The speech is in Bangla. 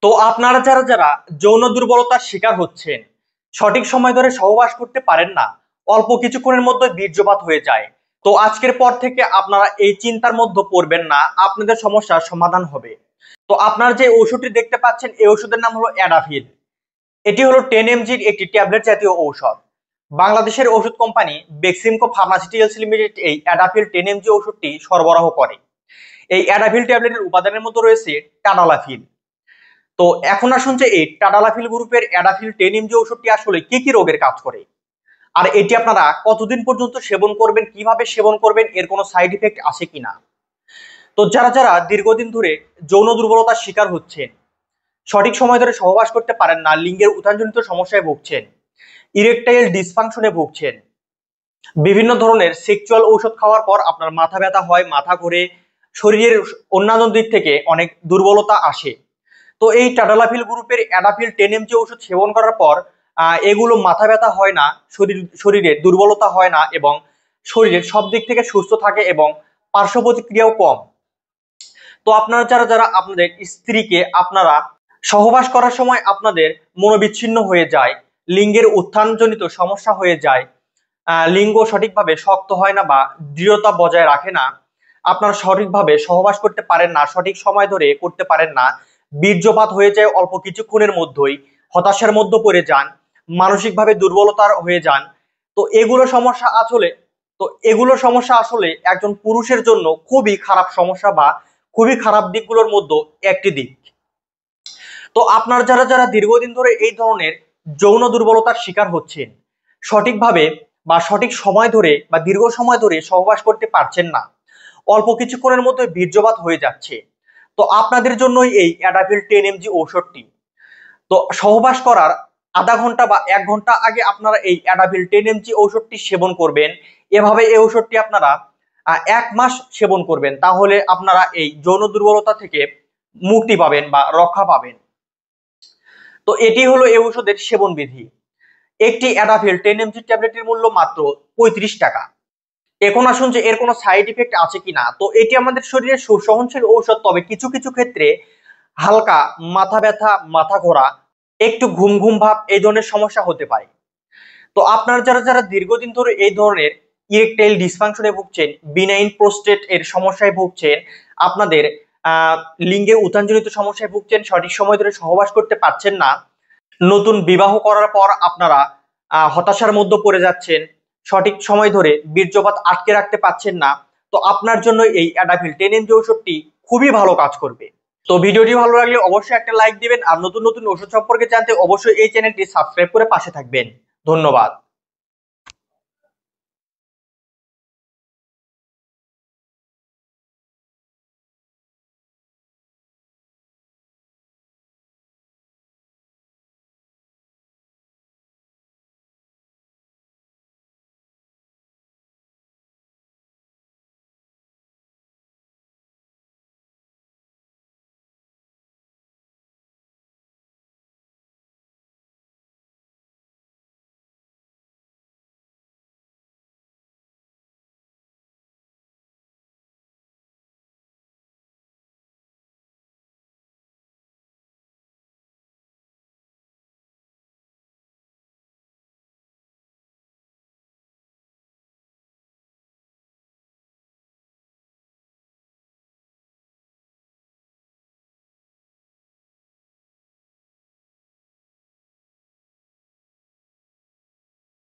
তো আপনারা যারা যারা যৌন দুর্বলতার শিকার হচ্ছেন, সঠিক সময় ধরে সহবাস করতে পারেন না, অল্প কিছুক্ষণের মধ্যে বীর্যপাত হয়ে যায়, তো আজকের পর থেকে আপনারা এই চিন্তার মধ্যে পড়বেন না, আপনাদের সমস্যার সমাধান হবে। তো আপনারা যে ওষুধটি দেখতে পাচ্ছেন, এই ওষুধের নাম হলো অ্যাডাভিল। এটি হলো 10 mg একটি ট্যাবলেট জাতীয় ঔষধ। বাংলাদেশের ওষুধ কোম্পানি বেক্সিমকো ফার্মাসিউটিক্যালস লিমিটেড এই অ্যাডাভিল 10 mg ওষুধটি সরবরাহ করে। এই অ্যাডাভিল ট্যাবলেটের উপাদানের মধ্যে রয়েছে টাডালাফিল। তো এখন আসুন যে এই টাডালাফিল গ্রুপের অ্যাডাভিল 10 mg ওষুধটি আসলে কি কি রোগের কাজ করে, আর এটি আপনারা কতদিন পর্যন্ত সেবন করবেন, কিভাবে সেবন করবেন, এর কোনো সাইড ইফেক্ট আছে কিনা। তো যারা যারা দীর্ঘদিন ধরে যৌন দুর্বলতার শিকার হচ্ছেন, সঠিক সময় ধরে সহবাস করতে পারেন না, লিঙ্গের উত্থানজনিত সমস্যায় ভুগছেন, ইরেকটাইল ডিসফাংশনে ভুগছেন, বিভিন্ন ধরনের সেক্সুয়াল ঔষধ খাওয়ার পর আপনার মাথা ব্যথা হয়, মাথা ঘোরে, শরীরের অন্যান্য দিক থেকে অনেক দুর্বলতা আসে, তো এই টাডালাফিল গ্রুপের অ্যাডাভিল 10 mg ওষুধ সেবন করার পর এগুলো মাথা ব্যথা হয় না, শরীরে দুর্বলতা হয় না, এবং শরীরের সব দিক থেকে সুস্থ থাকে এবং পার্শ্ব প্রতিক্রিয়াও কম। তো আপনারা যারা যারা আপনাদের স্ত্রীকে আপনারা সহবাস করার সময় আপনাদের মনোবিচ্ছিন্ন হয়ে যায়, লিঙ্গের উত্থানজনিত সমস্যা হয়ে যায়, লিঙ্গ সঠিকভাবে শক্ত হয় না বা দৃঢ়তা বজায় রাখে না, আপনারা সঠিকভাবে সহবাস করতে পারেন না, সঠিক সময় ধরে করতে পারেন না, বীর্যপাত হয়ে যায় অল্প কিছুক্ষণের মধ্যেই, হতাশার মধ্যে পড়ে যান, মানসিকভাবে দুর্বলতার হয়ে যান, তো এগুলো সমস্যা আসলে একজন পুরুষের জন্য খুবই খারাপ সমস্যা বা খুবই খারাপ দিকগুলোর মধ্যে একটি দিক। তো আপনার যারা যারা দীর্ঘদিন ধরে এই ধরনের যৌন দুর্বলতার শিকার হচ্ছেন, সঠিকভাবে বা সঠিক সময় ধরে বা দীর্ঘ সময় ধরে সহবাস করতে পারছেন না, অল্প কিছুক্ষণের মধ্যে বীর্যপাত হয়ে যাচ্ছে, তো আপনাদের জন্যই এই অ্যাডাভিল 10 mg ঔষধটি। তো সহবাস করার আধা ঘন্টা বা 1 ঘন্টা আগে আপনারা এই অ্যাডাভিল 10 mg ঔষধটি সেবন করবেন। এভাবে এই ঔষধটি আপনারা 1 মাস সেবন করবেন, তাহলে আপনারা এই যৌন দুর্বলতা থেকে মুক্তি পাবেন বা রক্ষা পাবেন। তো এটি হলো এই ঔষধের সেবন বিধি। একটি অ্যাডাভিল 10 mg ট্যাবলেটের মূল্য মাত্র 35 টাকা। এখন আসুন যে এর কোনো সাইড ইফেক্ট আছে কিনা। তো এটি আমাদের শরীরে সুসহনশীল ঔষধ, তবে কিছু কিছু ক্ষেত্রে হালকা মাথা ব্যথা, মাথা ঘোরা, একটু ঘুম ঘুম ভাব, এই ধরনের সমস্যা হতে পারে। তো আপনারা যারা যারা দীর্ঘদিন ধরে এই ধরনের ইরেকটাইল ডিসফাংশনে ভুগছেন, বিনাইন প্রোস্টেট এর সমস্যায় ভুগছেন, আপনাদের লিঙ্গের উত্থানজনিত সমস্যায় ভুগছেন, সঠিক সময় ধরে সহবাস করতে পারছেন না, নতুন বিবাহ করার পর আপনারা হতাশার মধ্যে পড়ে যাচ্ছেন, সঠিক সময় ধরে বীর্যপাত আটকে রাখতে পারছেন না, তো আপনার জন্য এই অ্যাডাভিল 10 mg ওষুধটি খুবই ভালো কাজ করবে। তো ভিডিওটি ভালো লাগলে অবশ্যই একটা লাইক দিবেন, আর নতুন নতুন ওষুধ সম্পর্কে জানতে অবশ্যই এই চ্যানেলটি সাবস্ক্রাইব করে পাশে থাকবেন। ধন্যবাদ।